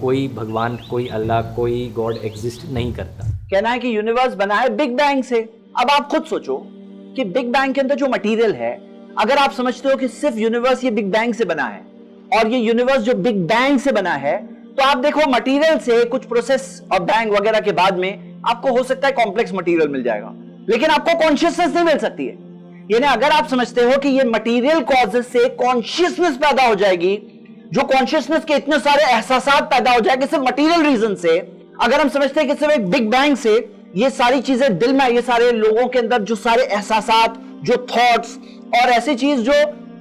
कोई भगवान, कोई अल्लाह, कोई गॉड एग्जिस्ट नहीं करता। कहना है कि यूनिवर्स बना है बिग बैंग से। अब आप खुद सोचो कि बिग बैंग के अंदर जो मटेरियल है, अगर आप समझते हो कि सिर्फ यूनिवर्स ये बिग बैंग से बना है और ये यूनिवर्स जो बिग बैंग से बना है, तो आप देखो मटेरियल से कुछ प्रोसेस और बैंग वगैरह के बाद में आपको हो सकता है कॉम्प्लेक्स मटेरियल मिल जाएगा, लेकिन आपको कॉन्शियसनेस नहीं मिल सकती है। यानी अगर आप समझते हो कि ये मटेरियल कॉजेस से कॉन्शियसनेस पैदा हो जाएगी, जो कॉन्शियसनेस के इतने सारे एहसासात पैदा हो जाएंगे सिर्फ मटेरियल रीजन से, अगर हम समझते हैं कि सिर्फ एक बिग बैंग से ये सारी चीजें दिल में, ये सारे लोगों के अंदर जो सारे एहसासात, जो थॉट्स और ऐसी चीज जो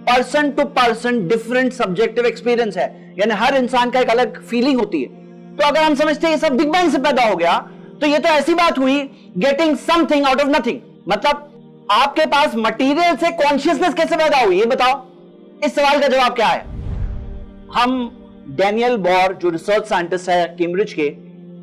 person to person different subjective experience है, यानी हर इंसान का एक अलग फीलिंग होती है, तो अगर हम समझते हैं ये सब बिग बैंग से पैदा हो गया, तो ये तो ऐसी बात हुई getting something out of nothing. मतलब आपके पास मटेरियल से कॉन्शियसनेस कैसे पैदा हुई, ये बताओ। इस सवाल का जवाब क्या है? हम डैनियल बॉर जो रिसर्च साइंटिस्ट है कैम्ब्रिज के,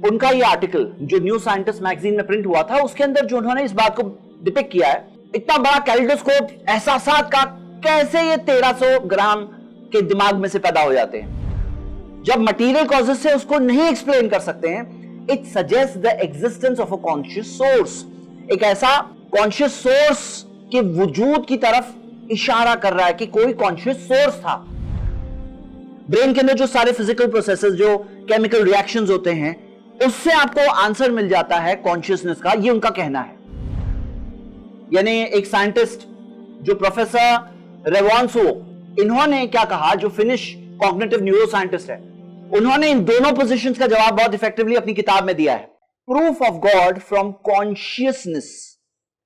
उनका ये आर्टिकल जो न्यू साइंटिस्ट मैगजीन में प्रिंट हुआ था, उसके अंदर जो उन्होंने इस बात को डिपिक्ट किया है, इतना बड़ा कैलिडोस्कोप एहसासात का, कैसे ये 1300 ग्राम के दिमाग में से पैदा हो जाते हैं जब मटेरियल कॉजेस से उसको नहीं एक्सप्लेन कर सकते हैं। It suggest the existence of a conscious source, एक ऐसा कॉन्शियस सोर्स के वजूद की तरफ इशारा कर रहा है कि कोई कॉन्शियस सोर्स था। ब्रेन के अंदर जो सारे फिजिकल प्रोसेसेस, जो केमिकल रिएक्शंस होते हैं, उससे आपको आंसर मिल जाता है कॉन्शियसनेस का, ये उनका कहना है। यानी एक साइंटिस्ट जो प्रोफेसर रेवांसो, इन्होंने क्या कहा, जो फिनिश कॉग्निटिव न्यूरो साइंटिस्ट है, उन्होंने इन दोनों पोजीशंस का जवाब बहुत इफेक्टिवली अपनी किताब में दिया है। Proof of God from consciousness,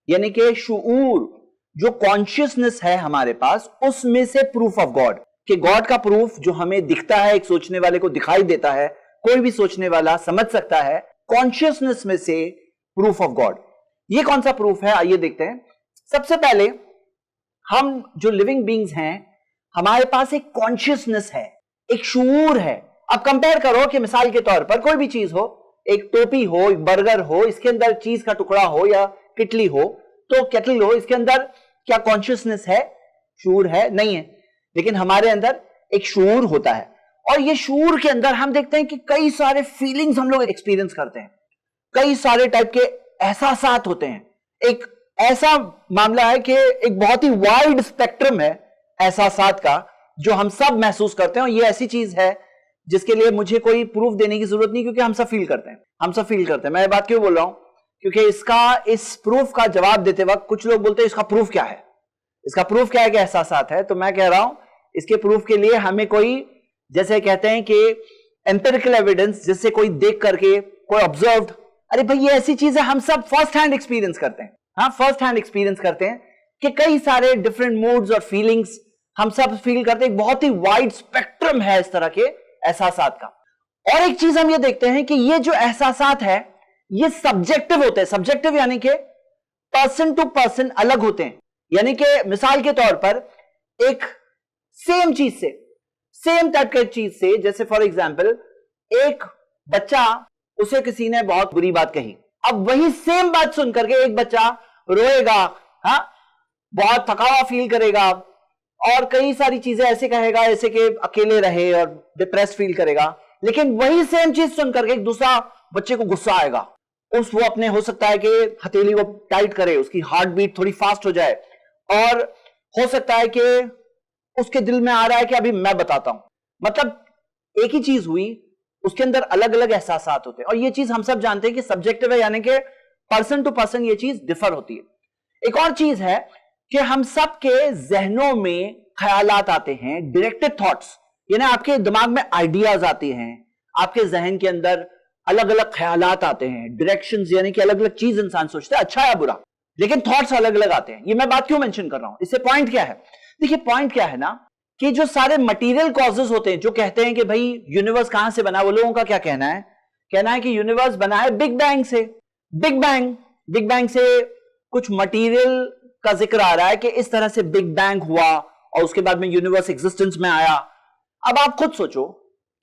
यानी कि शूर, जो कॉन्शियसनेस है हमारे पास, उसमें से प्रूफ ऑफ गॉड, कि गॉड का प्रूफ जो हमें दिखता है, एक सोचने वाले को दिखाई देता है, कोई भी सोचने वाला समझ सकता है, कॉन्शियसनेस में से प्रूफ ऑफ गॉड। ये कौन सा प्रूफ है, आइए देखते हैं। सबसे पहले हम जो लिविंग बींग्स हैं, हमारे पास एक कॉन्शियसनेस है, एक शूर है। अब कंपेयर करो कि मिसाल के तौर पर कोई भी चीज हो, एक टोपी हो, एक बर्गर हो, इसके अंदर चीज का टुकड़ा हो, या किटली हो, तो केटल हो, इसके अंदर क्या कॉन्शियसनेस है, शूर है? नहीं है। लेकिन हमारे अंदर एक शूर होता है, और ये शूर के अंदर हम देखते हैं कि कई सारे फीलिंग्स हम लोग एक्सपीरियंस करते हैं, कई सारे टाइप के एहसासात होते हैं। एक ऐसा मामला है कि एक बहुत ही वाइड स्पेक्ट्रम है एहसासात का, जो हम सब महसूस करते हैं, और ये ऐसी चीज है जिसके लिए मुझे कोई प्रूफ देने की जरूरत नहीं, क्योंकि हम सब फील करते हैं, हम सब फील करते हैं। मैं ये बात क्यों बोल रहा हूं? क्योंकि इस प्रूफ का जवाब देते वक्त कुछ लोग बोलते हैं इसका प्रूफ क्या है, इसका प्रूफ क्या है कि एहसासात है। तो मैं कह रहा हूं इसके प्रूफ के लिए हमें कोई, जैसे कहते हैं कि एम्पिरिकल एविडेंस, जिससे कोई देख करके, कोई ऑब्जर्व्ड, अरे भाई ये ऐसी चीज है हम सब फर्स्ट हैंड एक्सपीरियंस करते हैं। हाँ, फर्स्ट हैंड एक्सपीरियंस करते हैं कि कई सारे डिफरेंट मूड्स और फीलिंग्स हम सब फील करते हैं। एक बहुत ही वाइड स्पेक्ट्रम है इस तरह के एहसासात का। और एक चीज हम ये देखते हैं कि ये जो एहसासात है, ये सब्जेक्टिव होते हैं। सब्जेक्टिव यानी कि पर्सन टू पर्सन अलग होते हैं। यानी कि मिसाल के तौर पर एक सेम चीज से, सेम टाइप के चीज से, जैसे फॉर एग्जाम्पल एक बच्चा, उसे किसी ने बहुत बुरी बात कही, अब वही सेम बात सुनकर के एक बच्चा रोएगा, हाँ, बहुत थकावा फील करेगा, और कई सारी चीजें ऐसे कहेगा, ऐसे कि अकेले रहे, और डिप्रेस फील करेगा। लेकिन वही सेम चीज सुनकर के एक दूसरा बच्चे को गुस्सा आएगा, वो अपने, हो सकता है कि हथेली को टाइट करे, उसकी हार्ट बीट थोड़ी फास्ट हो जाए, और हो सकता है कि उसके दिल में आ रहा है कि अभी मैं बताता हूं। मतलब एक ही चीज हुई, उसके अंदर अलग अलग एहसासात होते हैं, और ये चीज हम सब जानते हैं कि सब्जेक्टिव है, यानी कि पर्सन टू पर्सन ये चीज डिफर होती है। एक और चीज है कि हम सब के जहनों में ख्यालात आते हैं, डायरेक्टेड थॉट्स, यानी आपके दिमाग में आइडियाज आते हैं, आपके जहन के अंदर अलग अलग ख्यालात आते हैं, डायरेक्शंस, यानी कि अलग अलग चीज इंसान सोचता है, अच्छा या बुरा, लेकिन थॉट्स अलग अलग आते हैं। ये मैं बात क्यों मेंशन कर रहा हूं, इससे पॉइंट क्या है? देखिए पॉइंट क्या है ना, कि जो सारे मटेरियल कॉजेस होते हैं, जो कहते हैं कि भाई यूनिवर्स कहां से बना, वो लोगों का क्या कहना है? कहना है कि यूनिवर्स बना है बिग बैंग से। बिग बैंग से कुछ मटेरियल का जिक्र आ रहा है कि इस तरह से बिग बैंग हुआ, और उसके बाद में यूनिवर्स एग्जिस्टेंस में आया। अब आप खुद सोचो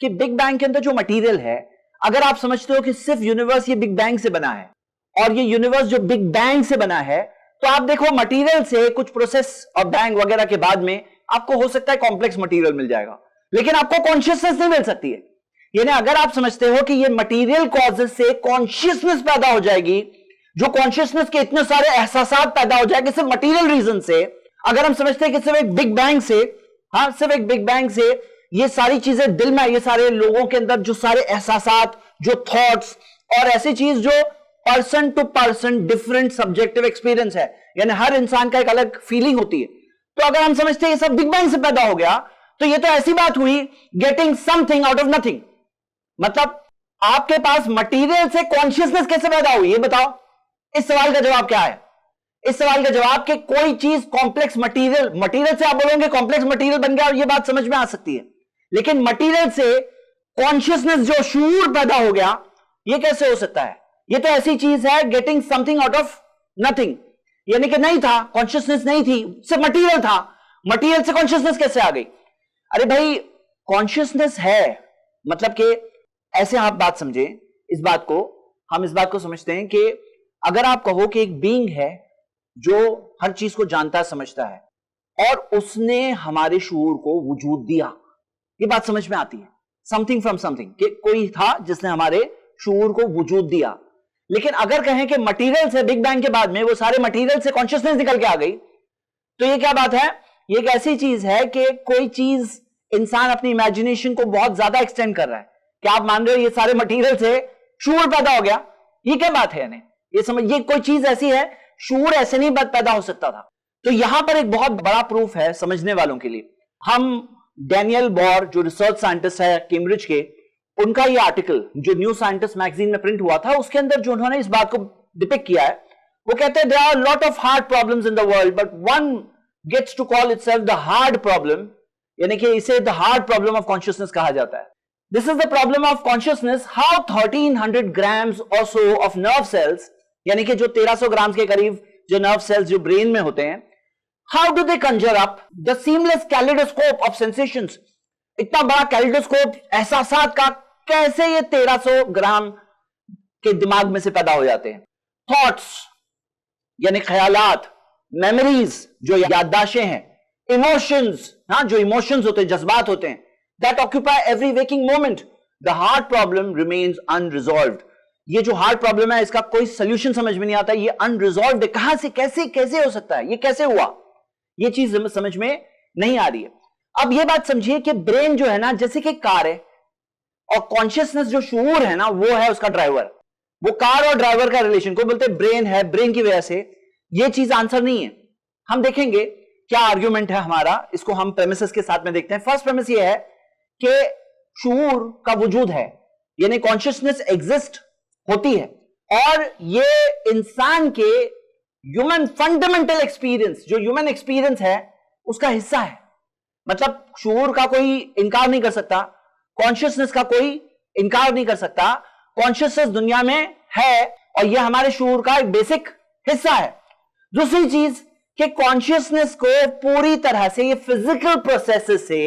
कि बिग बैंग के अंदर जो मटेरियल है, अगर आप समझते हो कि सिर्फ यूनिवर्स ये बिग बैंग से बना है, और ये यूनिवर्स जो बिग बैंग से बना है, तो आप देखो मटेरियल से कुछ प्रोसेस और बैंग वगैरह के बाद में आपको हो सकता है कॉम्प्लेक्स मटेरियल मिल जाएगा, लेकिन आपको कॉन्शियसनेस नहीं मिल सकती है। यानी अगर आप समझते हो कि ये मटेरियल कॉजेस से कॉन्शियसनेस पैदा हो जाएगी, जो कॉन्शियसनेस के इतने सारे एहसासात पैदा हो जाएंगे सिर्फ मटेरियल रीजन से, अगर हम समझते हैं कि सिर्फ एक बिग बैंग से, हाँ सिर्फ एक बिग बैंग से ये सारी चीजें दिल में, ये सारे लोगों के अंदर जो सारे एहसासात, जो थॉट्स और ऐसी चीज जो person to person different subjective experience है, यानी हर इंसान का एक अलग फीलिंग होती है। तो अगर हम समझते हैं ये सब बिग बैंग से पैदा हो गया, तो ये तो ऐसी बात हुई getting something out of nothing. मतलब आपके पास मटेरियल से कॉन्शियसनेस कैसे पैदा हुई, ये बताओ। इस सवाल का जवाब क्या है? इस सवाल का जवाब कि कोई चीज कॉम्प्लेक्स मटेरियल से आप बोलोगे कॉम्प्लेक्स मटेरियल बन गया, और ये बात समझ में आ सकती है, लेकिन मटेरियल से कॉन्शियसनेस जो शूर पैदा हो गया, ये कैसे हो सकता है? ये तो ऐसी चीज है getting something out of nothing, यानी कि नहीं था, कॉन्शियसनेस नहीं थी, सिर्फ मटेरियल था, मटेरियल से कॉन्शियसनेस कैसे आ गई? अरे भाई कॉन्शियसनेस है, मतलब कि ऐसे आप बात समझे, इस बात को हम इस बात को समझते हैं कि अगर आप कहो कि एक बीइंग है जो हर चीज को जानता समझता है और उसने हमारे शूर को वजूद दिया, ये बात समझ में आती है, समथिंग फ्रॉम समथिंग, कि कोई था जिसने हमारे शूर को वजूद दिया। लेकिन अगर कहें कि मटेरियल से, बिग बैंग के बाद में वो सारे मटेरियल से कॉन्शियसनेस निकल के आ गई, तो ये क्या बात है? ये एक ऐसी चीज है कि कोई चीज इंसान अपनी इमेजिनेशन को बहुत ज्यादा एक्सटेंड कर रहा है। क्या आप मान रहे हो ये सारे मटेरियल से शूर पैदा हो गया? ये क्या बात है? यानी ये समझ, ये कोई चीज ऐसी है, शूर ऐसे नहीं पैदा हो सकता था। तो यहां पर एक बहुत बड़ा प्रूफ है समझने वालों के लिए। हम डैनियल बॉर जो रिसर्च साइंटिस्ट है कैम्ब्रिज के, उनका ये आर्टिकल जो न्यू साइंटिस्ट मैगजीन में प्रिंट हुआ था, उसके अंदर जो उन्होंने इस बात को डिपिक्ट किया है, वो कहते हैं there are lot of hard problems in the world but one gets to call itself the hard problem, यानी कि इसे the hard problem of consciousness कहा जाता है। This is the problem of consciousness, how 1300 grams और so of nerve cells, यानी कि जो 1300 ग्राम के करीब जो नर्व सेल्स जो ब्रेन में होते हैं, how do they Kanjar up the seamless kaleidoscope of sensations, इतना बड़ा कैलिडोस्कोप एहसासात का कैसे ये 1300 ग्राम के दिमाग में से पैदा हो जाते हैं? थॉट्स यानी ख्यालात, मेमोरीज जो याददाशें हैं, इमोशंस, हाँ जो इमोशंस होते हैं, जज्बात होते हैं, that occupy every waking moment. The heart problem remains unresolved. ये जो हार्ट प्रॉब्लम है इसका कोई सोल्यूशन समझ में नहीं आता, ये अनरिजॉल्व्ड है। कहां से, कैसे कैसे हो सकता है? ये कैसे हुआ? ये चीज समझ में नहीं आ रही है। अब ये बात समझिए कि ब्रेन जो है ना, जैसे कि कार है, और कॉन्शियसनेस जो शूर है ना, वो है उसका ड्राइवर। वो कार और ड्राइवर का रिलेशन को बोलते हैं ब्रेन है, ब्रेन की वजह से ये चीज आंसर नहीं है। हम देखेंगे क्या आर्ग्यूमेंट है हमारा, इसको हम प्रेमिसेस के साथ में देखते हैं। फर्स्ट प्रेमिस ये है कि शूर का वजूद है, यानी कॉन्शियसनेस एग्जिस्ट होती है, और ये इंसान के ह्यूमन फंडामेंटल एक्सपीरियंस, जो ह्यूमन एक्सपीरियंस है, उसका हिस्सा है। मतलब शूर का कोई इनकार नहीं कर सकता, कॉन्शियसनेस का कोई इनकार नहीं कर सकता। कॉन्शियसनेस दुनिया में है और यह हमारे शूर का एक बेसिक हिस्सा है। दूसरी चीज कि कॉन्शियसनेस को पूरी तरह से ये फिजिकल प्रोसेसेस से,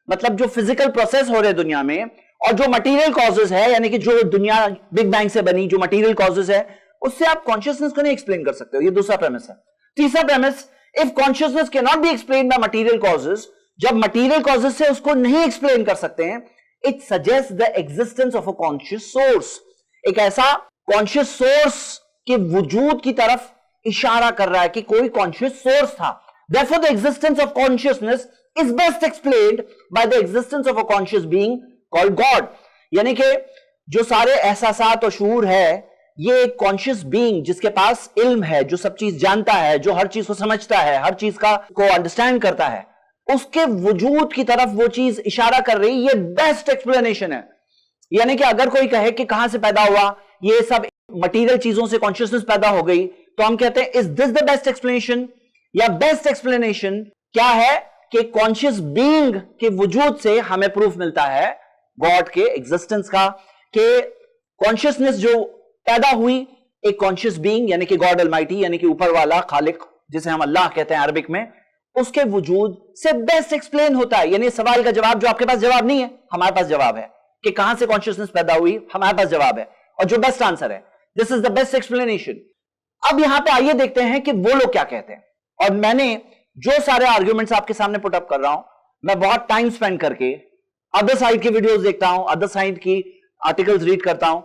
मतलब जो फिजिकल प्रोसेस हो रहे दुनिया में, और जो मटेरियल कॉजेस है, यानी कि जो दुनिया बिग बैंग से बनी, जो मटेरियल कॉजेस है, उससे आप कॉन्शियसनेस को नहीं एक्सप्लेन कर सकते हो। ये दूसरा प्रेमिस है। तीसरा premise, if consciousness can not be explain by material causes, जब मटेरियल कॉजेस से उसको नहीं एक्सप्लेन कर सकते हैं, it suggest the existence of a conscious source. एक ऐसा कॉन्शियस सोर्स के वजूद की तरफ इशारा कर रहा है कि कोई कॉन्शियस सोर्स था। Therefore, the existence of consciousness is best explained by the existence of a conscious being called God. यानी कि जो सारे एहसासात और शूर है, ये एक कॉन्शियस बीइंग जिसके पास इल्म है, जो सब चीज जानता है, जो हर चीज को समझता है, हर चीज को अंडरस्टैंड करता है, उसके वजूद की तरफ वो चीज इशारा कर रही, ये बेस्ट एक्सप्लेनेशन है। यानी कि अगर कोई कहे कि कहां से पैदा हुआ, ये सब मटीरियल चीजों से कॉन्शियसनेस पैदा हो गई, तो हम कहते हैं is this the best explanation, या बेस्ट एक्सप्लेनेशन क्या है कि कॉन्शियस बीइंग के वजूद से हमें प्रूफ मिलता है गॉड के एग्जिस्टेंस का, कि कॉन्शियसनेस जो पैदा हुई एक कॉन्शियस बीइंग यानी कि गॉड अलमाइटी, यानी कि ऊपर वाला खालिक, जिसे हम अल्लाह कहते हैं अरबिक में, उसके वजूद से बेस्ट एक्सप्लेन होता है। यानी सवाल का जवाब, जो आपके पास जवाब नहीं है, हमारे पास जवाब है कि कहां से कॉन्शियसनेस पैदा हुई, हमारे पास जवाब है, और जो बेस्ट आंसर है, this is the best explanation. अब यहां पे आइए देखते हैं कि वो लोग क्या कहते हैं। और मैंने जो सारे आर्ग्यूमेंट्स आपके सामने पुट अप कर रहा हूं, मैं बहुत टाइम स्पेंड करके अदर साइड की वीडियोस देखता हूं, अदर साइड की आर्टिकल्स रीड करता हूं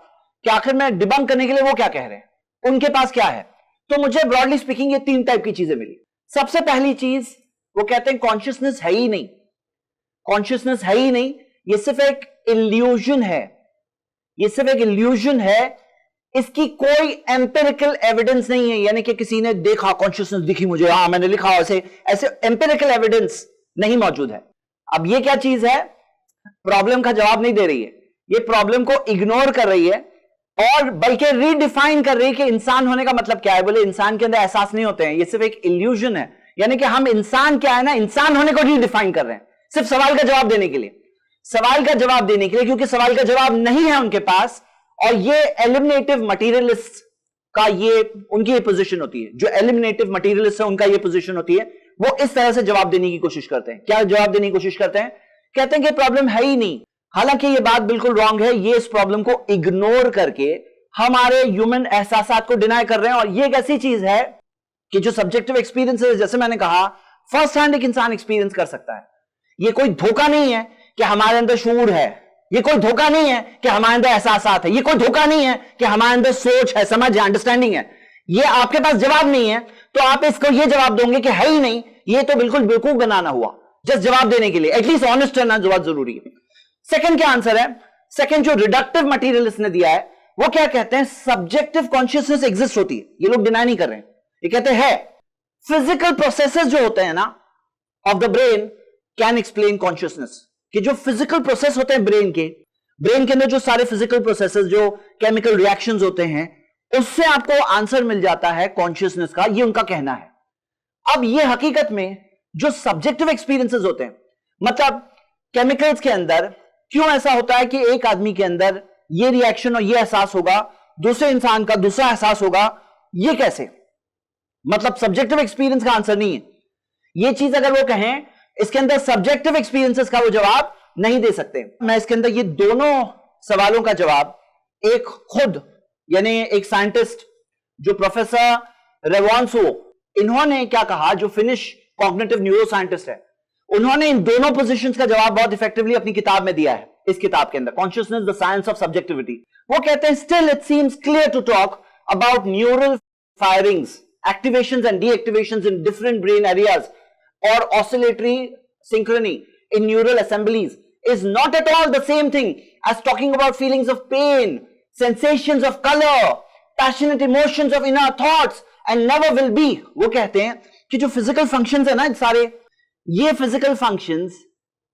कि आखिर में डिबंक करने के लिए वो क्या कह रहे हैं, उनके पास क्या है। तो मुझे ब्रॉडली स्पीकिंग ये 3 टाइप की चीजें मिली। सबसे पहली चीज, वो कहते हैं कॉन्शियसनेस है ही नहीं, कॉन्शियसनेस है ही नहीं, ये सिर्फ एक इल्यूजन है, ये सिर्फ एक इल्यूजन है, इसकी कोई एम्पिरिकल एविडेंस नहीं है, यानी कि किसी ने देखा कॉन्शियसनेस दिखी मुझे, हां मैंने लिखा, ऐसे ऐसे एम्पिरिकल एविडेंस नहीं मौजूद है। अब ये क्या चीज है, प्रॉब्लम का जवाब नहीं दे रही है, ये प्रॉब्लम को इग्नोर कर रही है और बल्कि रीडिफाइन कर रही है कि इंसान होने का मतलब क्या है। बोले इंसान के अंदर एहसास नहीं होते हैं, ये सिर्फ एक इल्यूजन है, यानी कि हम इंसान क्या है ना, इंसान होने को रीडिफाइन कर रहे हैं सिर्फ सवाल का जवाब देने के लिए, सवाल का जवाब देने के लिए, क्योंकि सवाल का जवाब नहीं है उनके पास। और ये एलिमिनेटिव मटीरियलिस्ट का ये उनकी ये पोजीशन होती है, जो एलिमिनेटिव मटीरियलिस्ट है उनका ये पोजीशन होती है, वो इस तरह से जवाब देने की कोशिश करते हैं। क्या जवाब देने की कोशिश करते हैं, कहते हैं कि प्रॉब्लम है ही नहीं। हालांकि ये बात बिल्कुल रॉन्ग है, ये इस प्रॉब्लम को इग्नोर करके हमारे ह्यूमन एहसासात को डिनाई कर रहे हैं। और ये एक ऐसी चीज है कि जो सब्जेक्टिव एक्सपीरियंस है, जैसे मैंने कहा, फर्स्ट हैंड एक इंसान एक्सपीरियंस कर सकता है। ये कोई धोखा नहीं है कि हमारे अंदर शूर है, ये कोई धोखा नहीं है कि हमारे अंदर एहसासात है, ये कोई धोखा नहीं है कि हमारे अंदर सोच है, समझ है, अंडरस्टैंडिंग है। ये आपके पास जवाब नहीं है तो आप इसको ये जवाब दोगे कि है ही नहीं, ये तो बिल्कुल बेवकूफ बनाना हुआ जस्ट जवाब देने के लिए। एटलीस्ट ऑनेस्ट रहना बहुत जरूरी है। सेकंड क्या आंसर है, सेकंड जो रिडक्टिव मटीरियलिस्ट ने दिया है, वो क्या कहते हैं, सब्जेक्टिव कॉन्शियसनेस एग्जिस्ट होती है, ये लोग डिनाई नहीं कर रहे हैं, ये कहते हैं फिजिकल प्रोसेसेस जो होते हैं ना of the brain can explain consciousness, कि जो फिजिकल प्रोसेस होते हैं ब्रेन के अंदर जो सारे फिजिकल प्रोसेसेस, जो केमिकल रिएक्शंस होते हैं, उससे आपको आंसर मिल जाता है कॉन्शियसनेस का, ये उनका कहना है। अब ये हकीकत में जो सब्जेक्टिव एक्सपीरियंसेस होते हैं, मतलब केमिकल्स के अंदर क्यों ऐसा होता है कि एक आदमी के अंदर ये रिएक्शन और ये एहसास होगा, दूसरे इंसान का दूसरा एहसास होगा, ये कैसे, मतलब सब्जेक्टिव एक्सपीरियंस का आंसर नहीं है ये चीज। अगर वो कहें इसके अंदर सब्जेक्टिव एक्सपीरियंसेस का वो जवाब नहीं दे सकते। मैं इसके अंदर ये दोनों सवालों का जवाब एक खुद यानी एक साइंटिस्ट जो प्रोफेसर रेवांसो, इन्होंने क्या कहा, जो फिनिश कॉग्निटिव न्यूरो साइंटिस्ट है, उन्होंने इन दोनों पोजीशंस का जवाब बहुत इफेक्टिवली अपनी किताब में दिया है। इस किताब के अंदर consciousness the science of subjectivity, वो कहते हैं still it seems clear to talk about neural firings, activations and deactivations in different brain areas और oscillatory synchrony in neural assemblies is not at all the same thing as talking about feelings of pain, sensations of color, passionate emotions of inner thoughts and never will be। वो कहते हैं कि जो physical functions है ना सारे, ये physical functions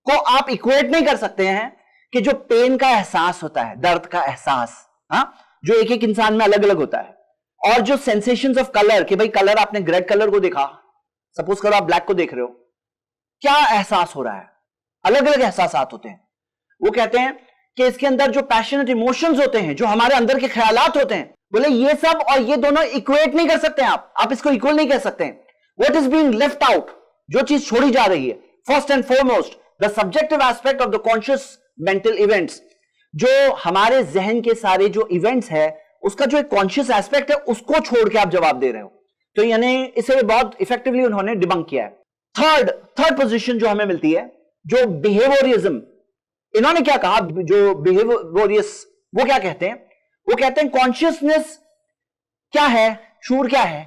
को आप इक्वेट नहीं कर सकते हैं कि जो पेन का एहसास होता है, दर्द का एहसास, हाँ, जो एक एक इंसान में अलग अलग होता है, और जो सेंसेशंस ऑफ कलर, कि भाई कलर आपने ग्रेड कलर को देखा, सपोज करो आप ब्लैक को देख रहे हो, क्या एहसास हो रहा है, अलग अलग एहसासात होते हैं। वो कहते हैं कि इसके अंदर जो पैशनेट इमोशंस होते हैं, जो हमारे अंदर के ख्यालात होते हैं, बोले ये सब और ये दोनों इक्वेट नहीं कर सकते आप इसको इक्वल नहीं कह सकते। What is being left out, जो चीज छोड़ी जा रही है, first and foremost the subjective aspect of the conscious mental events, जो हमारे जहन के सारे जो इवेंट्स है उसका जो एक कॉन्शियस एस्पेक्ट है, उसको छोड़ के आप जवाब दे रहे हो। तो यानी इसे बहुत इफेक्टिवली उन्होंने डिबंक किया है। थर्ड पोजीशन जो हमें मिलती है, जो बिहेवियरिज्म, इन्होंने क्या कहा, जो बिहेवियरियस, वो क्या कहते हैं, वो कहते हैं कॉन्शियसनेस क्या है, शूर क्या है,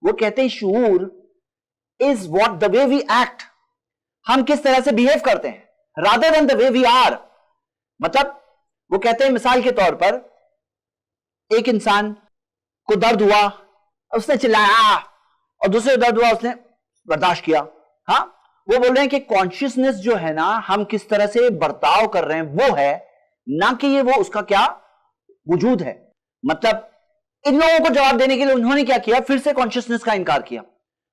वो कहते हैं sure is what the way we act, हम किस तरह से बिहेव करते हैं, rather than the way we are. मतलब वो कहते हैं मिसाल के तौर पर एक इंसान को दर्द हुआ, उसने चिल्लाया, और दूसरे दर्द हुआ, उसने बर्दाश्त किया। हाँ, वो बोल रहे हैं कि कॉन्शियसनेस जो है ना, हम किस तरह से बर्ताव कर रहे हैं वो है, ना कि ये वो उसका क्या वजूद है। मतलब इन लोगों को जवाब देने के लिए उन्होंने क्या किया, फिर से कॉन्शियसनेस का इनकार किया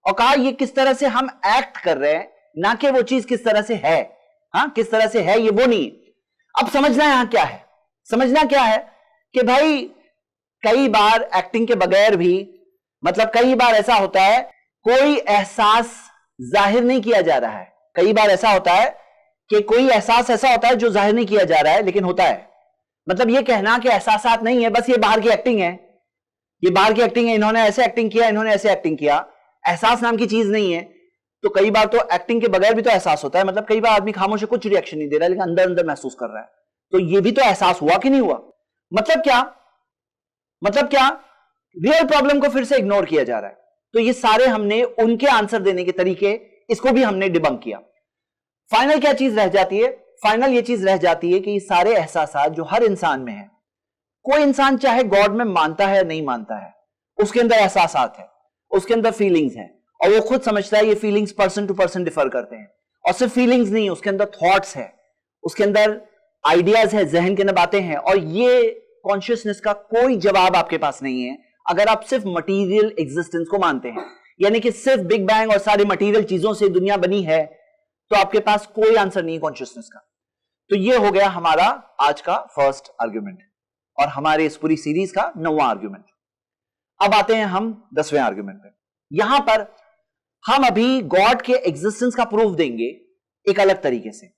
और कहा ये किस तरह से हम एक्ट कर रहे हैं, ना कि वो चीज किस तरह से है। हाँ, किस तरह से है ये वो नहीं। अब समझना यहां क्या है, समझना क्या है कि भाई कई बार एक्टिंग के बगैर भी, मतलब कई बार ऐसा होता है कोई एहसास जाहिर नहीं किया जा रहा है, कई बार ऐसा होता है कि कोई एहसास ऐसा होता है जो जाहिर नहीं किया जा रहा है लेकिन होता है। मतलब ये कहना कि एहसासात नहीं है, बस ये बाहर की एक्टिंग है, ये बाहर की एक्टिंग है, इन्होंने ऐसे एक्टिंग किया, इन्होंने ऐसे एक्टिंग किया, एहसास नाम की चीज नहीं है, तो कई बार तो एक्टिंग के बगैर भी तो एहसास होता है, मतलब कई बार आदमी खामोश है, कुछ रिएक्शन नहीं दे रहा है, लेकिन अंदर अंदर महसूस कर रहा है, तो ये भी तो एहसास हुआ कि नहीं हुआ? मतलब क्या? मतलब क्या? रियल प्रॉब्लम को फिर से इग्नोर किया जा रहा है। तो ये सारे हमने उनके आंसर देने के तरीके, इसको भी हमने डिबंक किया। फाइनल क्या चीज रह जाती है? फाइनल ये चीज रह जाती है कि ये सारे एहसास जो हर इंसान में है, कोई इंसान चाहे गॉड में मानता है या नहीं मानता है, उसके अंदर एहसास है, उसके अंदर फीलिंग्स हैं, और वो खुद समझता है ये feelings person to person differ करते हैं। और सिर्फ फीलिंग्स नहीं, उसके अंदर थॉट्स है, उसके अंदर आइडियाज है, जहन के अंदर बातें हैं, और ये कॉन्शियसनेस का कोई जवाब आपके पास नहीं है अगर आप सिर्फ मटीरियल एग्जिस्टेंस को मानते हैं, यानी कि सिर्फ बिग बैंग और सारी मटीरियल चीजों से दुनिया बनी है, तो आपके पास कोई आंसर नहीं है कॉन्शियसनेस का। तो ये हो गया हमारा आज का फर्स्ट आर्ग्यूमेंट और हमारे इस पूरी सीरीज का 9वां आर्ग्यूमेंट। अब आते हैं हम 10वें आर्ग्यूमेंट पे। यहां पर हम अभी गॉड के एग्जिस्टेंस का प्रूफ देंगे एक अलग तरीके से।